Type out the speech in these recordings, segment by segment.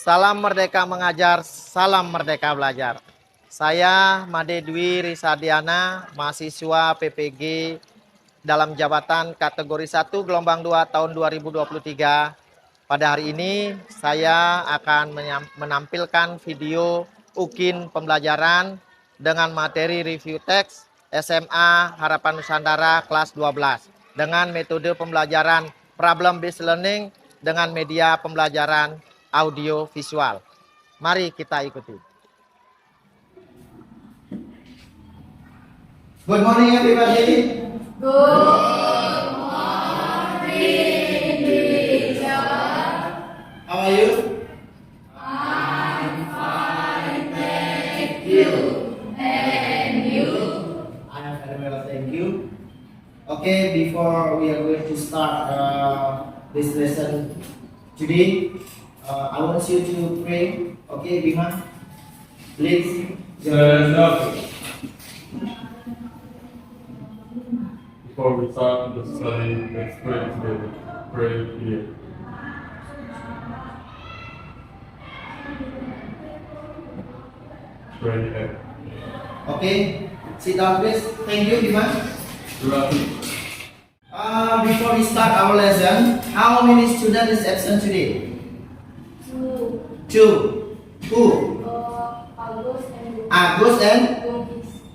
Salam Merdeka Mengajar, salam Merdeka Belajar. Saya Made Dwi Risadiana, mahasiswa PPG dalam jabatan kategori 1 gelombang 2 tahun 2023. Pada hari ini saya akan menampilkan video UKIN pembelajaran dengan materi review teks SMA Harapan Nusantara kelas 12 dengan metode pembelajaran problem based learning dengan media pembelajaran audio visual. Mari kita ikuti. Good morning everybody. Good morning, teacher. How are you? I'm fine, thank you. And you? I am very well, thank you. Okay, before we are going to start this lesson today, I want you to pray. Okay, Bima, please. Stand up. Before we start the study, let's pray together. Pray here. Pray here. Okay, sit down please. Thank you, Bima. Before we start our lesson, how many students is absent today? Two. Who? Agus and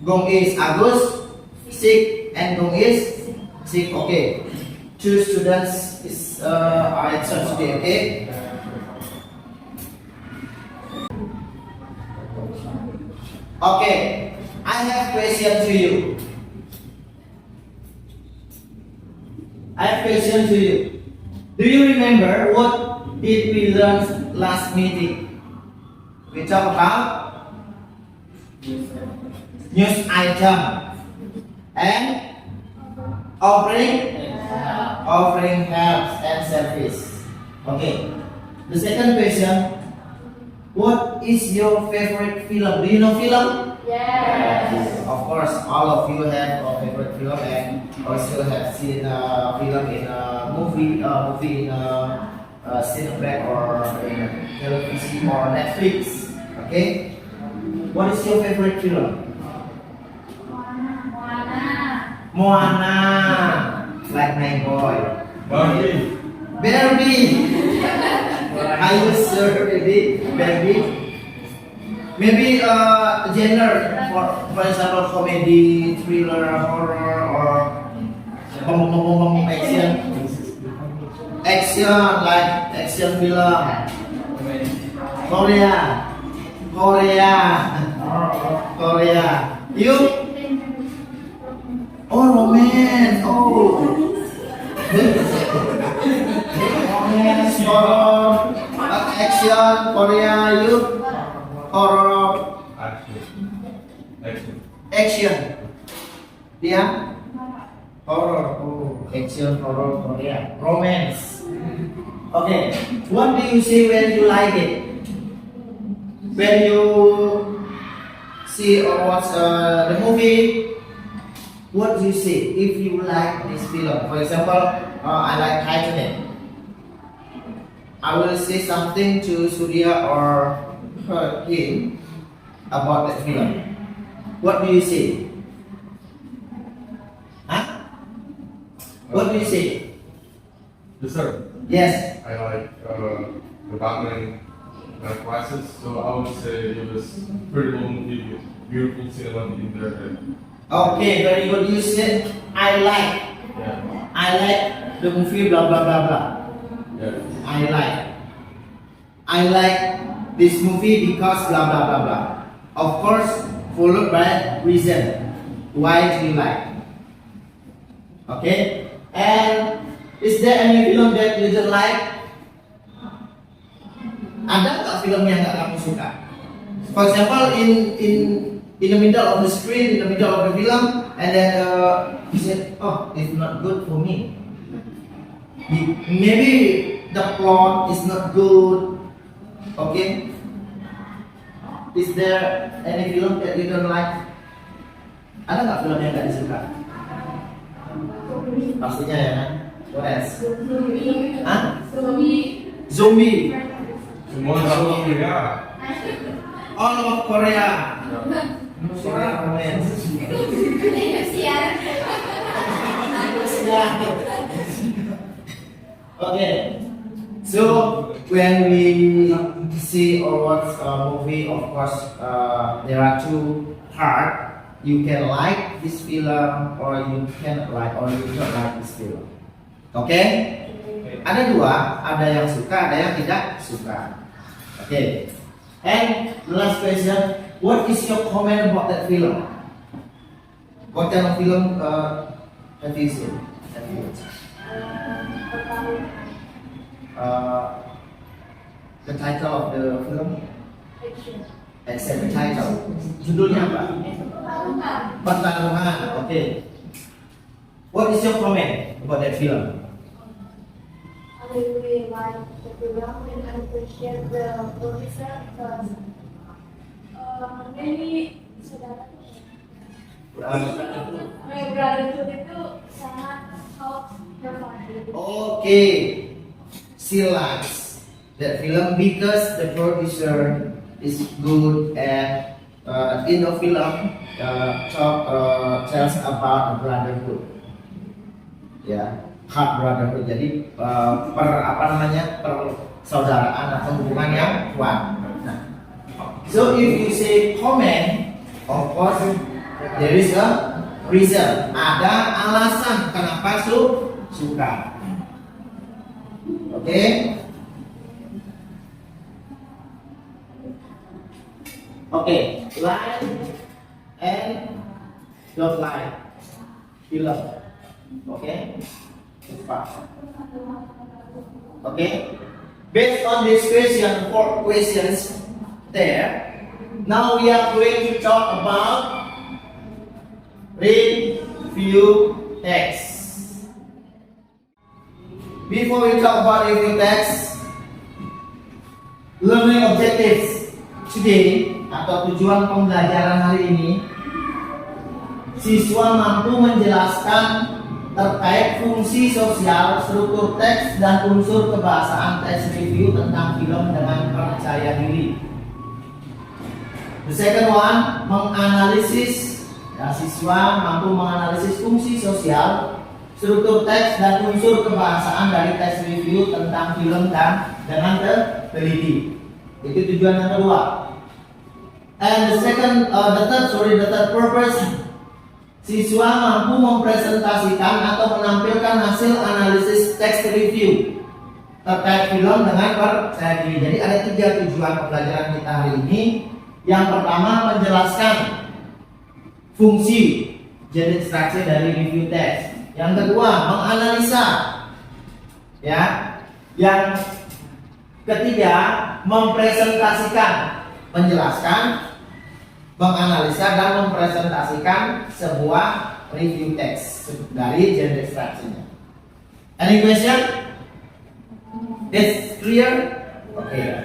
Gong is. Agus sick and Gong is sick. Okay. Two students are absent today. Okay. Okay. I have question to you. Do you remember what did we learn last meeting? We talk about news item and offering help and service. Okay. The second question, what is your favorite film? Do you know film? Yes. Of course, all of you have a favorite film and also have seen a film in a movie in a Cineplex or in a television or Netflix. Okay. What is your favorite film? Moana. Like my boy. Barbie. Barbie. Are you sure, baby? Barbie? Maybe genre for example comedy, thriller, horror, or action like action film. Korea. You? Oh, romance. Oh. Romance, horror, action, Korea. You? Horror. Action. Dia? Horror. Oh, action, horror, Korea. Romance. Okay. What do you say when you like it? When you see or watch the movie, what do you say if you like this film? For example, I like Titanic. I will say something to Surya or him about that film. What do you say? Huh? What do you say? Yes, sir. Yes. I like the Batman classes, so I would say it was pretty cool movie with beautiful cinema in there. Okay, very good. You said I like. Yeah. I like the movie blah blah blah blah. Yeah. I like this movie because blah blah blah blah. Of course, followed by reason. Why do you like? Okay. And is there any film that you don't like? Ada nggak film yang nggak kamu suka? For example, in the middle of the screen, in the middle of the film, and then you said, "Oh, it's not good for me." Maybe the plot is not good. Okay. Is there any film that you don't like? Ada nggak film yang nggak disuka? Pastinya ya kan? What else? Zombie. Hah? Zombie. Semua orang Korea. All of Korea. Yeah. Korea romance. Indosiar. Okay. So when we see or watch a movie, of course, there are two parts. You can like this film or you can like or you don't like this film. Oke? Ada dua, ada yang suka, ada yang tidak suka. Oke. And the last question, what is your comment about that film? What kind of film have you seen? Have you watched? The title of the film? Except the title. Judulnya apa? Pertarungan. Okay. What is your comment about that film? I really like the film and I appreciate the producer because many saudara brotherhood itu sangat help the family. Okay. She likes that film because the producer is good and in the film tells about brotherhood. Ya, hak brotherhood. Jadi persaudaraan atau hubungan yang kuat. Nah, so if you say comment, of course there is a reason. Ada alasan kenapa suka. Oke. Oke, like and don't like film. Oke, oke. Based on this question, 4 questions there. Now we are going to talk about review text. Before we talk about review text, learning objectives today atau tujuan pembelajaran hari ini, siswa mampu menjelaskan terkait fungsi sosial, struktur teks, dan unsur kebahasaan teks review tentang film dengan percaya diri. The second one, menganalisis. Ya, siswa mampu menganalisis fungsi sosial, struktur teks, dan unsur kebahasaan dari teks review tentang film dan dengan teliti. Itu tujuan yang kedua. And the third purpose, siswa mampu mempresentasikan atau menampilkan hasil analisis teks review terkait film dengan percaya diri. Jadi ada 3 tujuan pembelajaran kita hari ini. Yang pertama, menjelaskan fungsi jadi instruksi dari review teks. Yang kedua, menganalisa. Ya. Yang ketiga, mempresentasikan, menjelaskan, menganalisa dan mempresentasikan sebuah review text dari genre instruksinya. Any question? It's clear? Okay.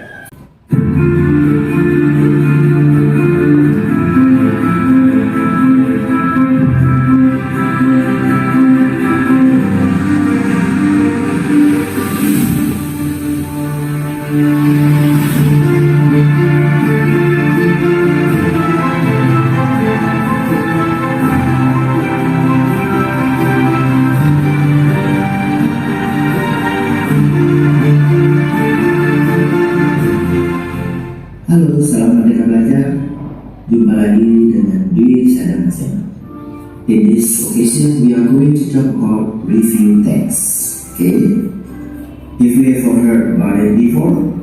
Halo, salam Merdeka Belajar. Jumpa lagi dengan Dwi Sadam Sen. In this occasion, we are going to talk about review text. Okay? If you have heard about it before,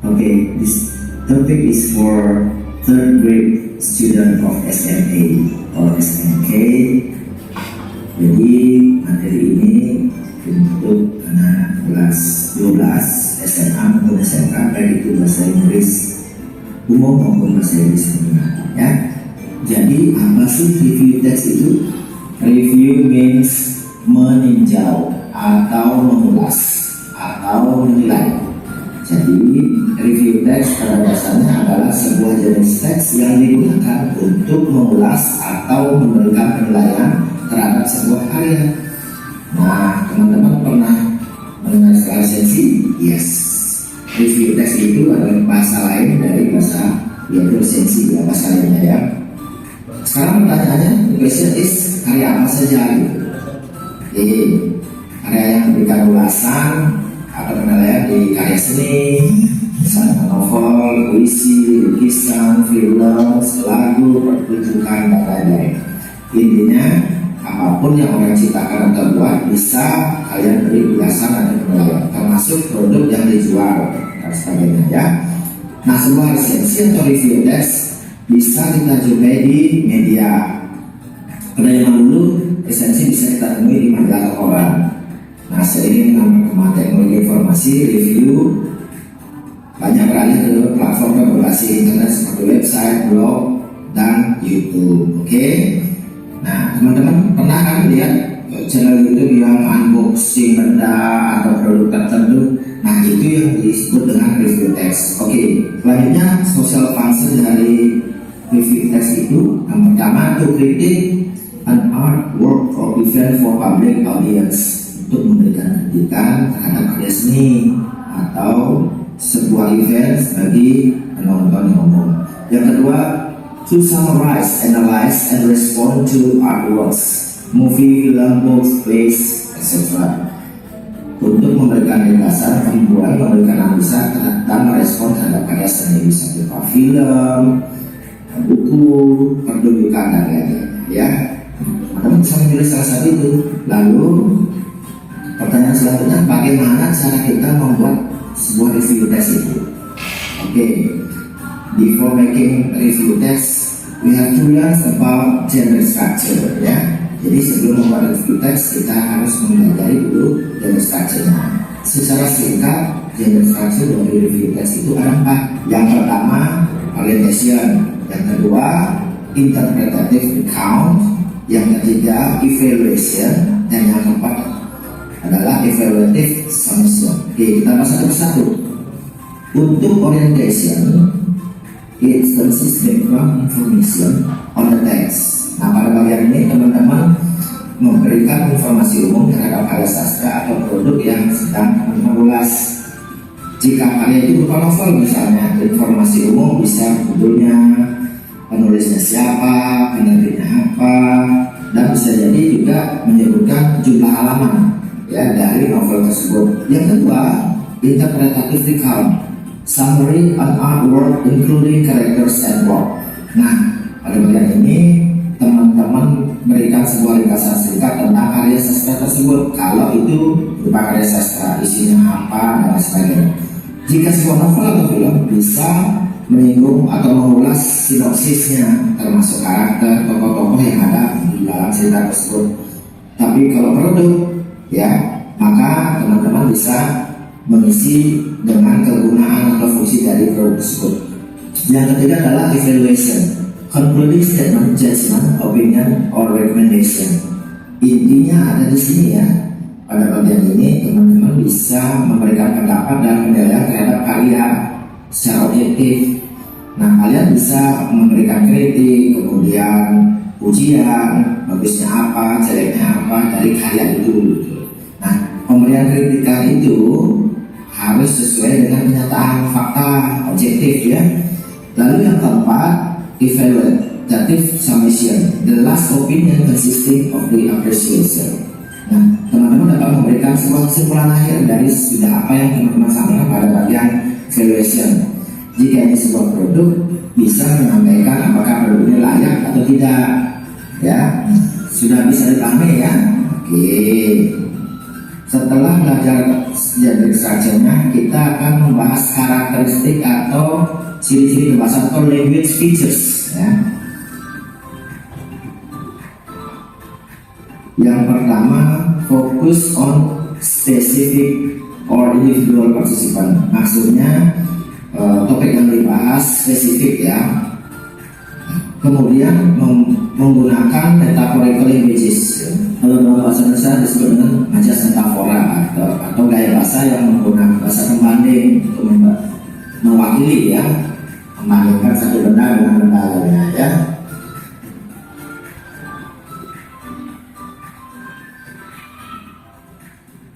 okay, this topic is for 3rd grade student of SMA or SMK. Jadi materi ini untuk anak kelas 12 SMA maupun SMK, baik itu bahasa Inggris umum maupun bahasa Inggris menengah, ya. Jadi apa sih review text itu? Review means meninjau atau mengulas atau menilai. Jadi review text pada dasarnya adalah sebuah jenis teks yang digunakan untuk mengulas atau memberikan penilaian terhadap sebuah karya. Nah, teman-teman pernah mendengar istilah resensi? Yes. review text itu adalah bahasa lain dari bahasa yaitu resensi ya, bahasa lainnya ya. Sekarang pertanyaannya, question is karya apa saja gitu. Jadi karya yang memberikan ulasan atau penilaian di karya seni, misalnya novel, puisi, lukisan, film, lagu, pertunjukan dan lain-lain. Intinya apapun yang orang ciptakan atau buat bisa kalian beri ulasan atau penilaian, termasuk produk yang dijual dan sebagainya ya. Nah, sebuah resensi atau review text bisa kita jumpai di media. Pada zaman dulu resensi bisa kita temui di majalah atau koran. Nah, seiring dengan perkembangan teknologi informasi, review banyak beralih ke platform berbasis internet seperti website, blog, dan YouTube. Oke. Nah, teman-teman pernah kan lihat channel YouTube yang unboxing benda atau produk tertentu? Nah, itu yang disebut dengan review text. Oke. Selanjutnya, social function dari review text itu yang pertama to critique an artwork or event for public audience, untuk memberikan kritikan terhadap karya seni atau sebuah event bagi penonton yang umum. Yang kedua, to summarize, analyze, and respond to artworks, movie, film, books, plays, etc. Untuk memberikan ringkasan, kemudian memberikan analisa dan merespon terhadap karya seni, bisa berupa film, buku, pertunjukan dan lain-lain. Ya, teman-teman bisa memilih salah satu itu. Lalu pertanyaan selanjutnya, bagaimana cara kita membuat sebuah review text itu? Oke, before making review text, we have to learn about gender structure ya. Jadi sebelum membuat review text, kita harus mempelajari dulu gender structure-nya. Secara singkat, gender structure dari review text itu ada 4. Yang pertama, orientation. Yang kedua, interpretative account. Yang ketiga, evaluation. Dan yang keempat adalah evaluative submission. Oke, kita bahas satu persatu. Untuk orientation, it consists background information on the text. Nah, pada bagian ini teman-teman memberikan informasi umum terhadap karya sastra atau produk yang sedang teman-teman ulas. Jika karya itu berupa novel misalnya, informasi umum bisa judulnya, penulisnya siapa, penerbitnya apa, dan bisa jadi juga menyebutkan jumlah halaman ya dari novel tersebut. Yang kedua, interpretative account, summary on artwork including characters and plot. Nah, pada bagian ini teman-teman berikan sebuah ringkasan singkat tentang karya sastra tersebut. Kalau itu berupa karya sastra, isinya apa dan sebagainya. Jika sebuah novel atau film bisa menyinggung atau mengulas sinopsisnya, termasuk karakter, tokoh-tokoh yang ada di dalam cerita tersebut. Tapi kalau produk, ya, maka teman-teman bisa mengisi dengan kegunaan atau fungsi dari produk tersebut. Yang ketiga adalah evaluation, concluding statement, judgment, opinion, or recommendation. Intinya ada di sini ya. Pada bagian ini teman-teman bisa memberikan pendapat dan penilaian terhadap karya secara objektif. Nah, kalian bisa memberikan kritik, kemudian pujian, bagusnya apa, jeleknya apa dari karya itu. Nah, pemberian kritikan itu harus sesuai dengan kenyataan fakta objektif ya. Lalu yang keempat, evaluative submission, the last opinion consisting of the appreciation. Nah, teman-teman dapat memberikan sebuah kesimpulan akhir dari sudah apa yang teman-teman sampaikan pada bagian evaluation. Jika ini sebuah produk, bisa menyampaikan apakah produk ini layak atau tidak. Ya, sudah bisa dipahami ya. Oke. Setelah belajar gender structure-nya, kita akan membahas karakteristik atau ciri-ciri bahasa atau language features ya. Yang pertama, fokus on specific or individual participant. Maksudnya topik yang dibahas spesifik ya. Kemudian menggunakan metaphorical images. Kalau dalam bahasa Indonesia disebut dengan majas metafora atau gaya bahasa yang menggunakan bahasa pembanding untuk mewakili ya, membandingkan satu benda dengan benda lainnya ya.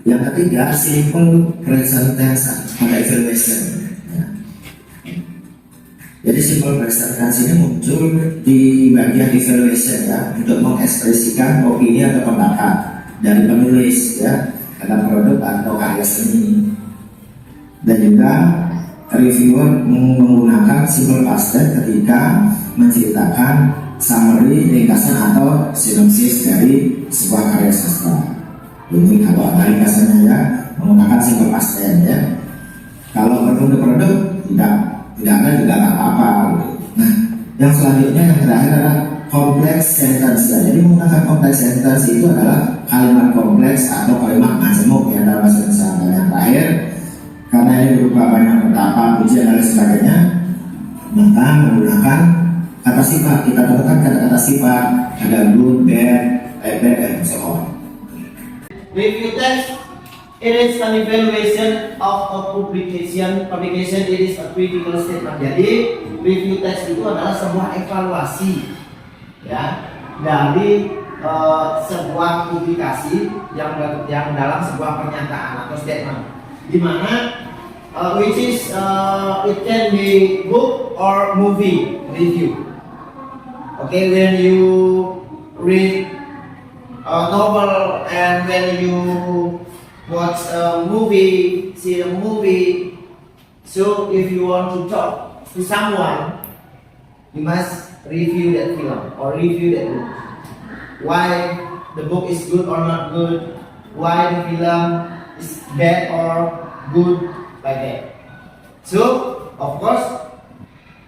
Yang ketiga, simple present tense pada evaluation. Ya. Jadi simple present tense ini muncul di bagian evaluation ya, untuk mengekspresikan opini atau pendapat dari penulis ya dalam produk atau karya seni. Dan juga reviewer menggunakan simple past tense ketika menceritakan summary, ringkasan atau sinopsis dari sebuah karya sastra. Ini kalau ada ringkasannya ya menggunakan simple past tense ya. Kalau berbentuk produk tidak ada juga nggak apa-apa. Nah, yang selanjutnya yang terakhir adalah complex sentence ya. Jadi menggunakan complex sentence itu adalah kalimat kompleks atau kalimat majemuk ya dalam bahasa Indonesia. Dan yang terakhir, karena ini berupa banyak pendapat, ujian dan lain sebagainya, maka menggunakan kata sifat. Kita temukan kata-kata sifat, ada good, bad, bad, and so on. Review text, it is an evaluation of a publication. Publication it is a critical statement. Jadi review text itu adalah sebuah evaluasi ya dari sebuah publikasi yang dalam sebuah pernyataan atau statement, di mana which is it can be book or movie review. Okay, when you read a novel and when you watch a movie, see a movie, so if you want to talk to someone, you must review that film or review that book. Why the book is good or not good, why the film is bad or good, like that. So, of course,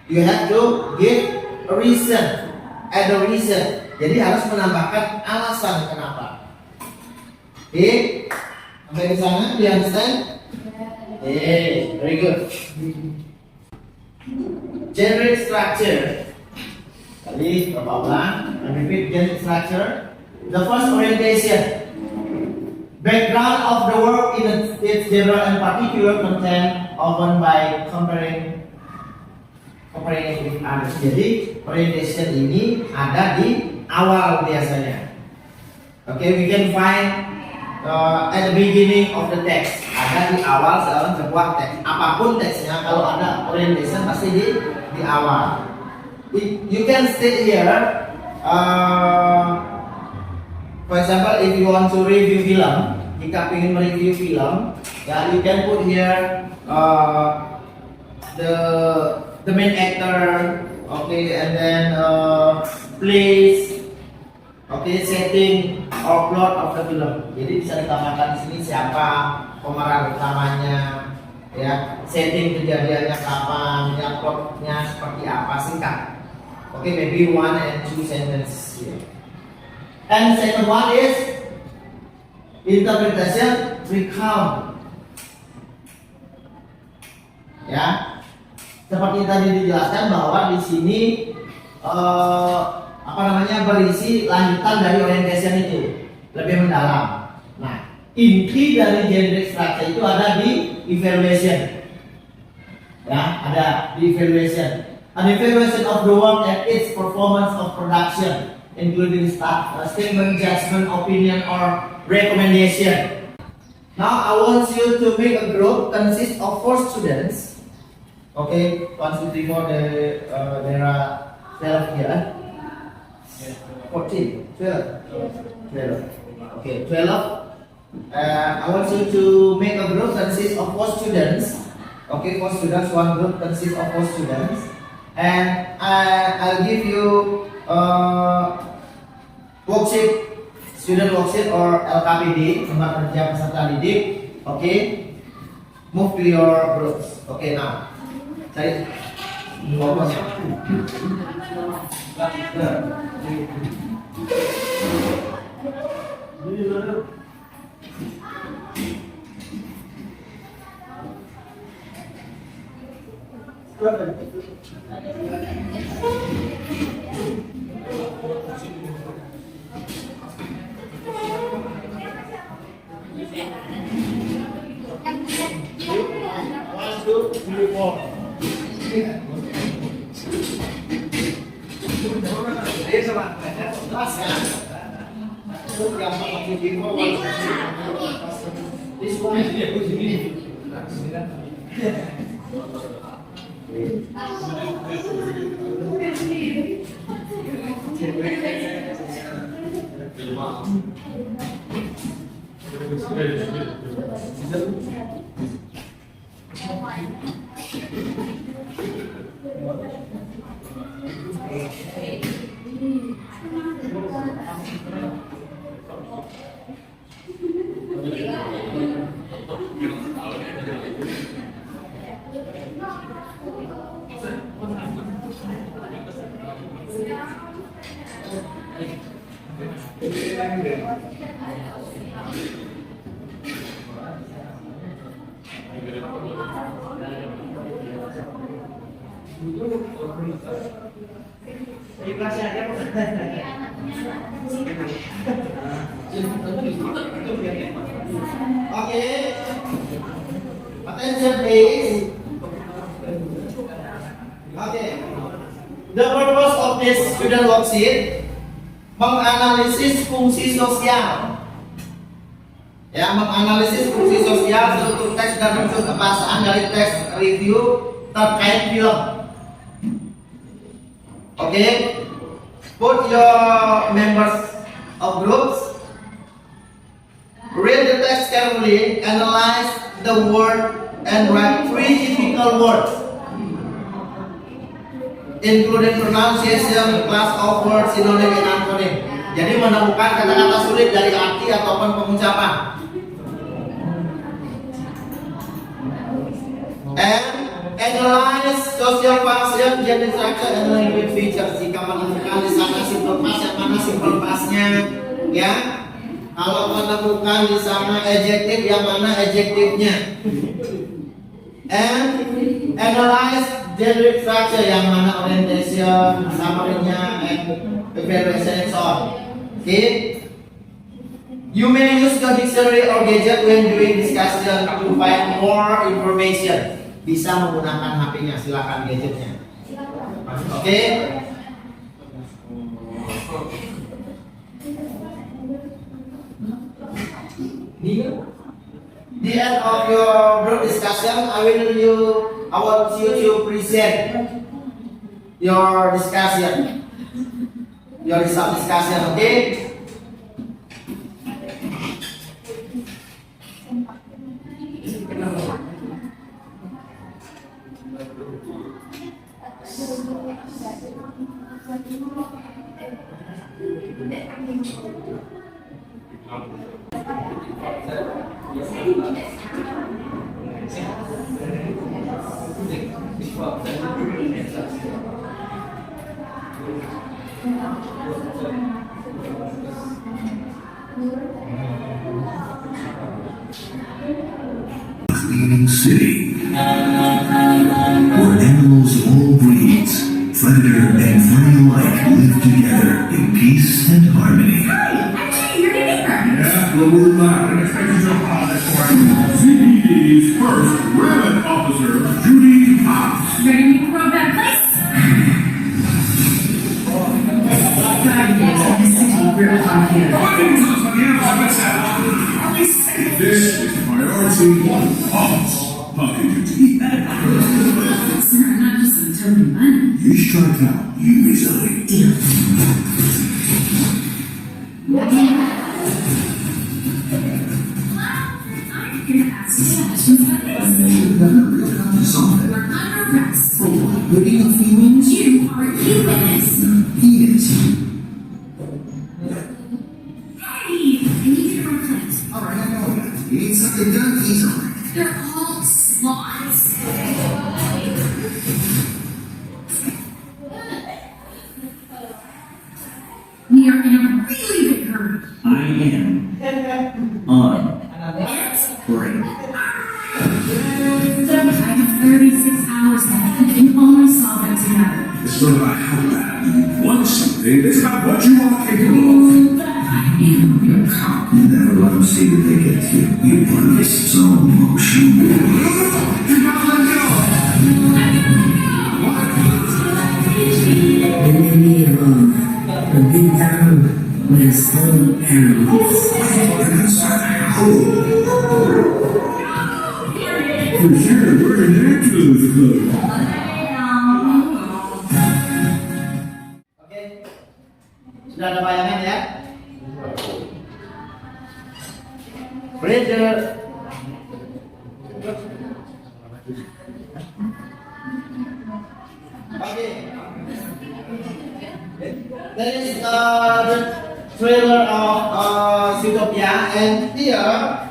you have to give a reason, add a reason. Jadi harus menambahkan alasan kenapa. Okay, sampai di sana, do you understand? Yeah, very good. Generic structure. Tadi berapa ulang? Repeat generic structure. The first orientation. Background of the work in its general and particular content, often by comparing with others. Jadi orientation ini ada di awal biasanya. Okay, we can find at the beginning of the text. Ada di awal dalam sebuah teks. Apapun teksnya, kalau ada orientation pasti di awal. You can state here, for example, if you want to review film, jika ingin mereview film, ya you can put here the main actor, okay, and then place, okay, setting or plot of the film. Jadi bisa ditambahkan di sini siapa pemeran utamanya, ya, setting kejadiannya kapan, ya, plotnya seperti apa, singkat. Okay, maybe 1 and 2 sentences here. And second one is interpretation recount. Ya, seperti tadi dijelaskan bahwa di sini berisi lanjutan dari orientation itu lebih mendalam. Nah, inti dari generic structure itu ada di evaluation. Ya, ada di evaluation. An evaluation of the work and its performance of production, including statement, judgment, opinion, or recommendation. Now I want you to make a group consist of 4 students. Okay, 1, 2, 3, 4. There are 12 here. 14, 12. Okay, 12. I want you to make a group consist of 4 students. Okay, 4 students. One group consists of 4 students. And I'll give you worksheet, student worksheet or LKPD, lembar kerja peserta didik. Okay, move to your groups. Okay, now cari fokusnya. This Okay. Attention please. Okay. The purpose of this student worksheet menganalisis fungsi sosial. Ya, menganalisis fungsi sosial struktur teks dan unsur kebahasaan dari teks review terkait film. Okay. Put your members of groups. Read the text carefully, analyze the word, and write 3 difficult words, including pronunciation, class of words, synonym, and antonym. Jadi menemukan kata-kata sulit dari arti ataupun pengucapan. And analyze social function, gender structure, and language features. Jika menemukan di sana simple past, yang mana simple pastnya, ya. Kalau menemukan di sana adjective, yang mana adjektifnya. And analyze gender structure, yang mana orientation, summary-nya, and evaluation and so on. Okay. You may use the dictionary or gadget when doing discussion to find more information. Bisa menggunakan HP-nya, silakan gadgetnya. Oke. The end of your group discussion, I want you to present your discussion, your result discussion. Okay. City, where animals of all breeds, predator and prey alike, live together in peace and harmony. Yeah, well, we're live. Expected to apply for CPD's first women officer, Judy Hobbs. Ready to probe that place? This is priority one. Hobbs. Talking duty. Sir, I'm not just some token bunny. You strike out, you easily. Deal. I'm here to ask you questions about this. We're under arrest. What do you feelings? You are a key witness. He is. Hey, I need you to reflect. Alright, I know that. You need something done easily. They're all slots. We are in a really big hurry. I am on break. I have 36 hours left. We can only solve it together. It's not about how bad you want something. It's about what you are capable of. I am your cop. You never let them see that they get you. You want this slow motion. You gotta let go. They may be alone, but deep down, we're still animals. Inside. For sure, we're an actors club. Oke. Sudah ada bayangan ya? Bridger. Okay. That is the trailer of Zootopia, and here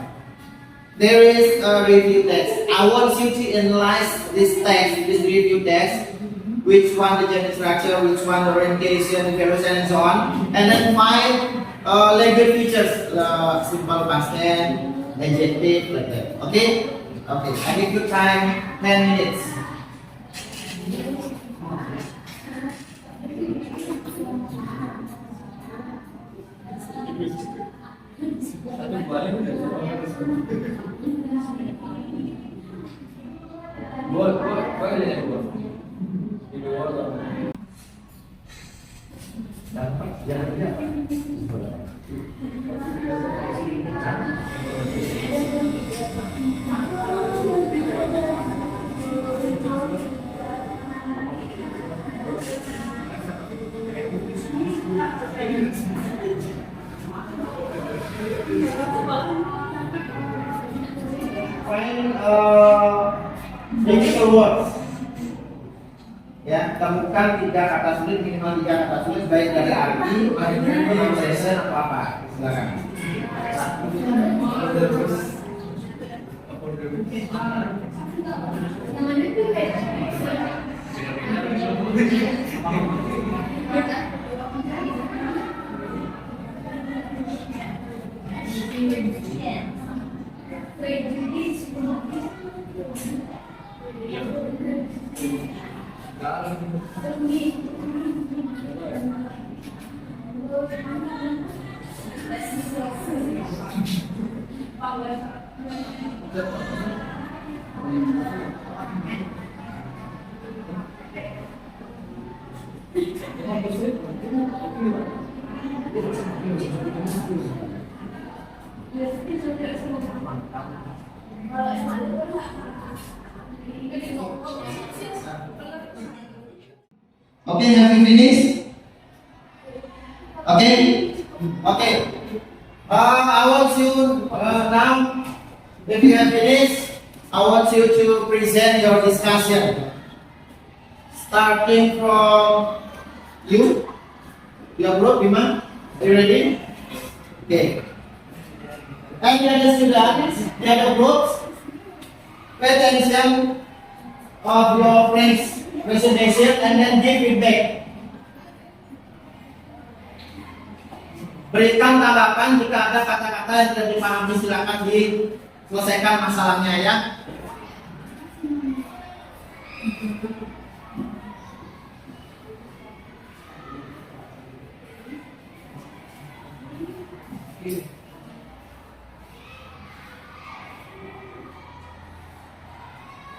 there is a review text. I want you to analyze this text, this review text, which one the gender structure, which one the orientation, variation, and so on, and then find language features, simple past tense, adjective, like that. Okay? Okay. I give you time 10 minutes. Find difficult words. Ya, temukan 3 kata sulit, minimal 3 kata sulit, baik dari arti, pronunciation atau apa. Silakan. Okay, have you finished? Okay? Okay. I want you now, if you have finished, I want you to present your discussion. Starting from you, your group, Bima. Are you ready? Okay. And the other students, the other groups, pay attention of your friends' presentation and then give feedback. Berikan tanggapan jika ada kata-kata yang tidak dipahami, silakan diselesaikan masalahnya ya.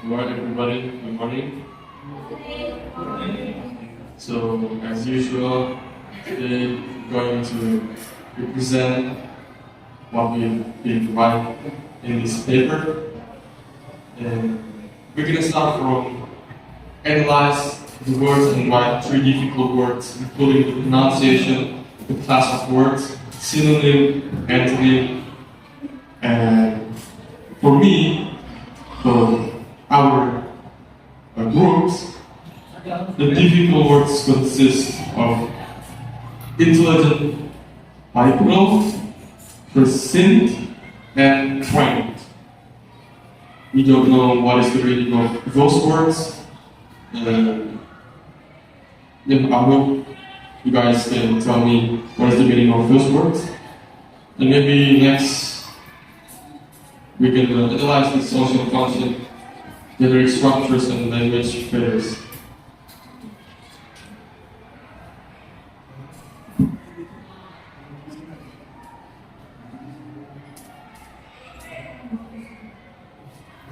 Alright everybody, good morning. So as usual, today we're going to represent what we've been provided in this paper. And we're going to start from analyze the words and write 3 difficult words, including the pronunciation, the class of words, synonym, antonym, and for me, for our groups, the difficult words consist of intelligent, bipedal, percent, and trained. We don't know what is the meaning of those words. I hope you guys can tell me what is the meaning of those words. And maybe next we can analyze the social function, generic structures, and language pairs.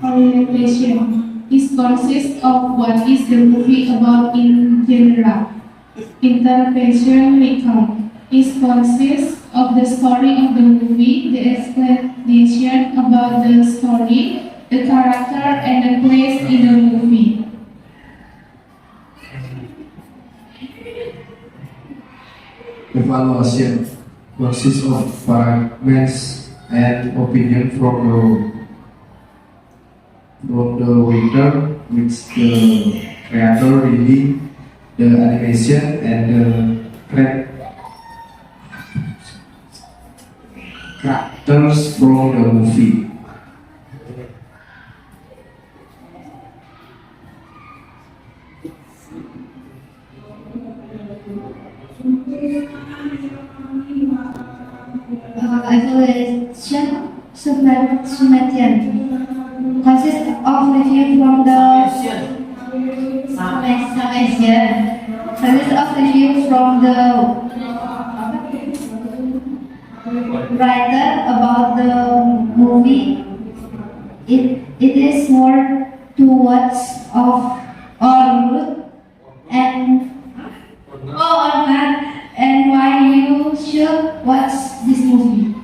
Orientation is consists of what is the movie about in general. Interpretation recount is consists of the story of the movie, the explanation about the story, the character and the place in the movie. Evaluation consists of fragments and opinion from the waiter, which the creator really, the animation and the characters from the movie. Evaluation summation consists of review from the summation consists of review from the writer about the movie. It is more towards of or good and or bad, and why you should watch this movie.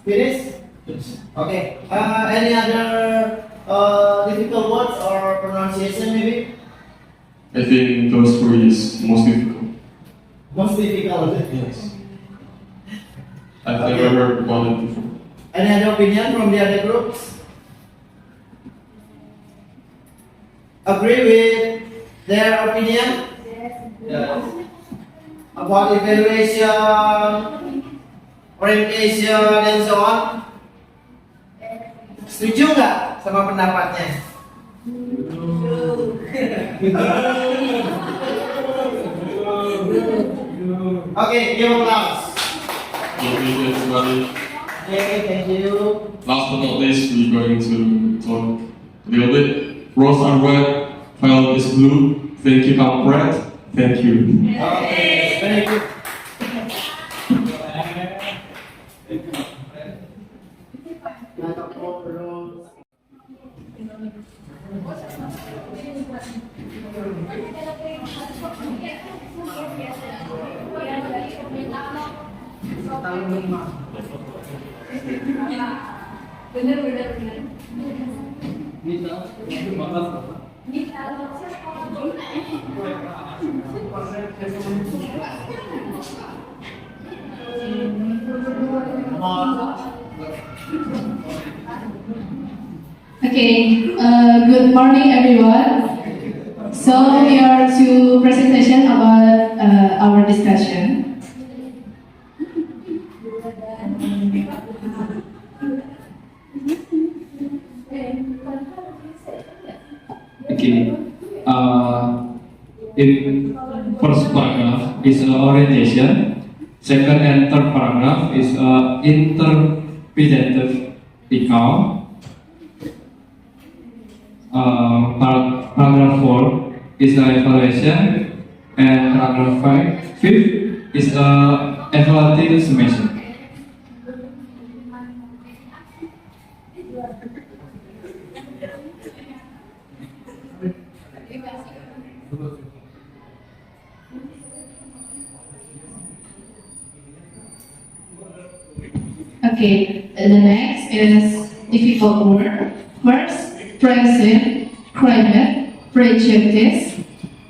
Finish? Okay. Any other difficult words or pronunciation maybe? I think those three is most difficult. Most difficult. Yes. I've never heard about it before. Any other opinion from the other groups? Agree with their opinion? Yes. About evaluation, orientation, and so on? Setuju nggak sama pendapatnya? Okay, give applause. Thank you, everybody. Okay, thank you. Last but not least, we're going to talk a little bit. Rose are red, violet is blue. Thank you, comrade. Thank you. Okay, thank you. Okay, good morning everyone. So we are to presentation about our discussion. Okay. In first paragraph is orientation. Second and third paragraph is interpretative account. Paragraph 4 is the evaluation, and paragraph 5, fifth is evaluative summation. Okay, the next is difficult word. First, present, climate, prejudice,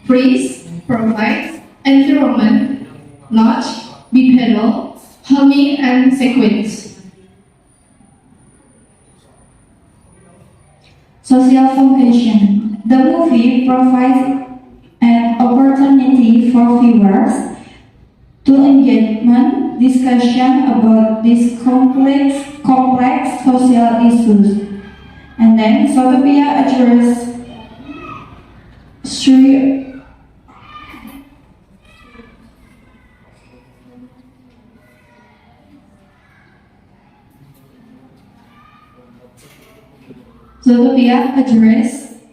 freeze, provide, environment, notch, bipedal, humming, and sequence. Social function. The movie provides an opportunity for viewers to engagement discussion about these complex social issues. And then Zootopia addresses three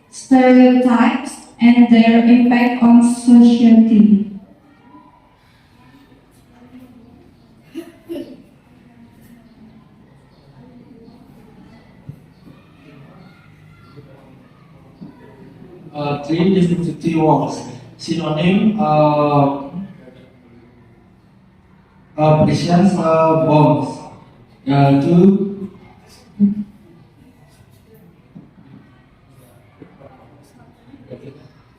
stereotypes and their impact on society. Three distinctive words. Synonym, operations bombs. To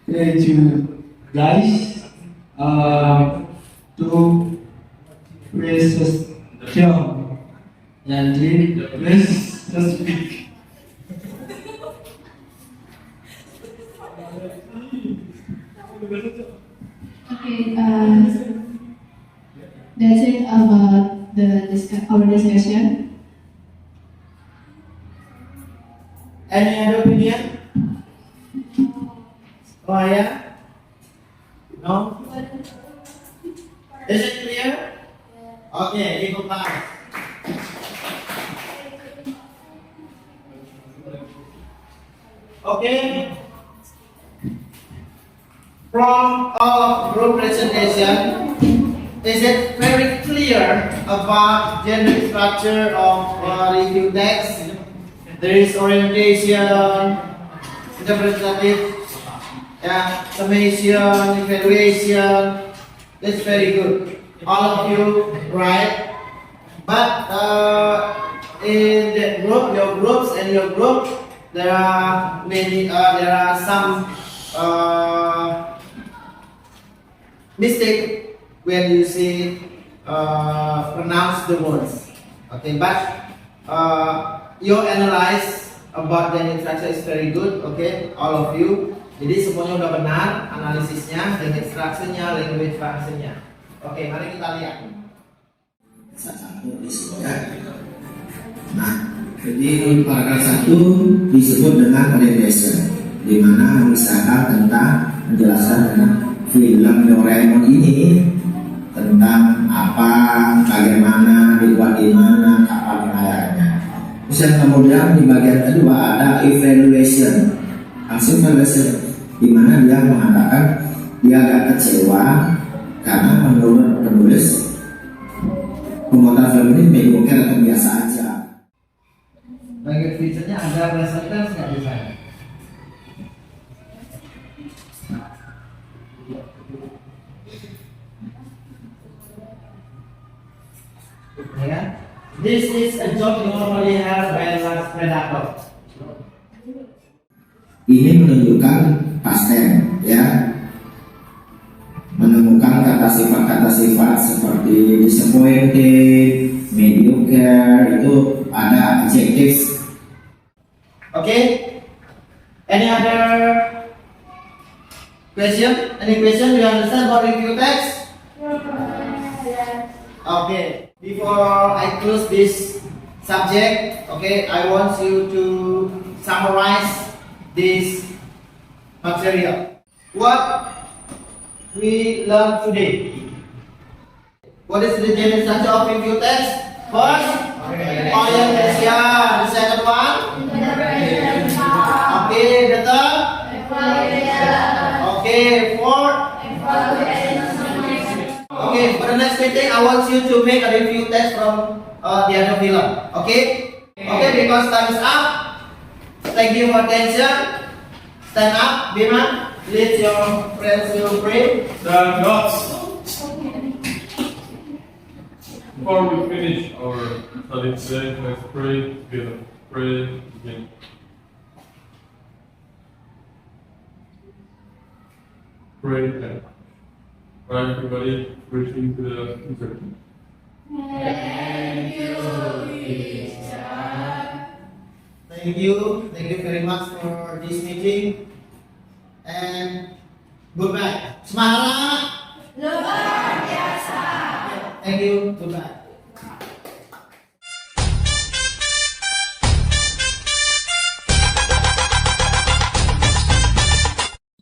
you guys to press film and press the speak. Okay, that's it about our discussion. Any other opinion? Raya? No? Is it clear? Okay, give a pass. Okay. From our group presentation, is it very clear about general structure of review text? There is orientation, interpretative, summation, evaluation. That's very good. All of you, right? But in the group, your groups and your group, there are many. There are some mistake when you see pronounce the words. Okay, but your analyze about the instruction is very good. Okay, all of you. Jadi semuanya udah benar analisisnya dan instruksinya, language functionnya. Oke, mari kita lihat. Satu disebutkan. Nah, jadi paragraf 1 disebut dengan orientation, di mana misalkan tentang menjelaskan tentang film Doraemon ini tentang apa, bagaimana, dibuat di mana, kapan penayangnya. Terus yang kemudian di bagian kedua ada evaluation, langsung evaluation, di mana dia mengatakan dia agak kecewa karena menurut penulis pembuatan film ini mediocre atau biasa aja. Bagian feature-nya ada presentasi nggak di sana? Ya, this is a job you normally have when last predator. Ini menunjukkan past tense, ya, menemukan kata sifat seperti disappointed, mediocre, itu ada adjectives. Okay. Any other question? Any question? Do you understand about review text? Okay. Before I close this subject, okay, I want you to summarize this material. What we learned today. What is the general structure of review text? First, orientation. The second one? Okay, the third? Okay, fourth? Okay, for the next meeting, I want you to make a review test from the other film. Okay? Okay, because time is up. Thank you for attention. Stand up, Bima. Lead your friends to pray. Stand up. Before we finish our study today, let's pray together. Pray again. Pray again. Alright, everybody, reaching to the insertion. Thank you. Thank you very much for this meeting. And goodbye. Semangat. Luar biasa. Thank you. Goodbye.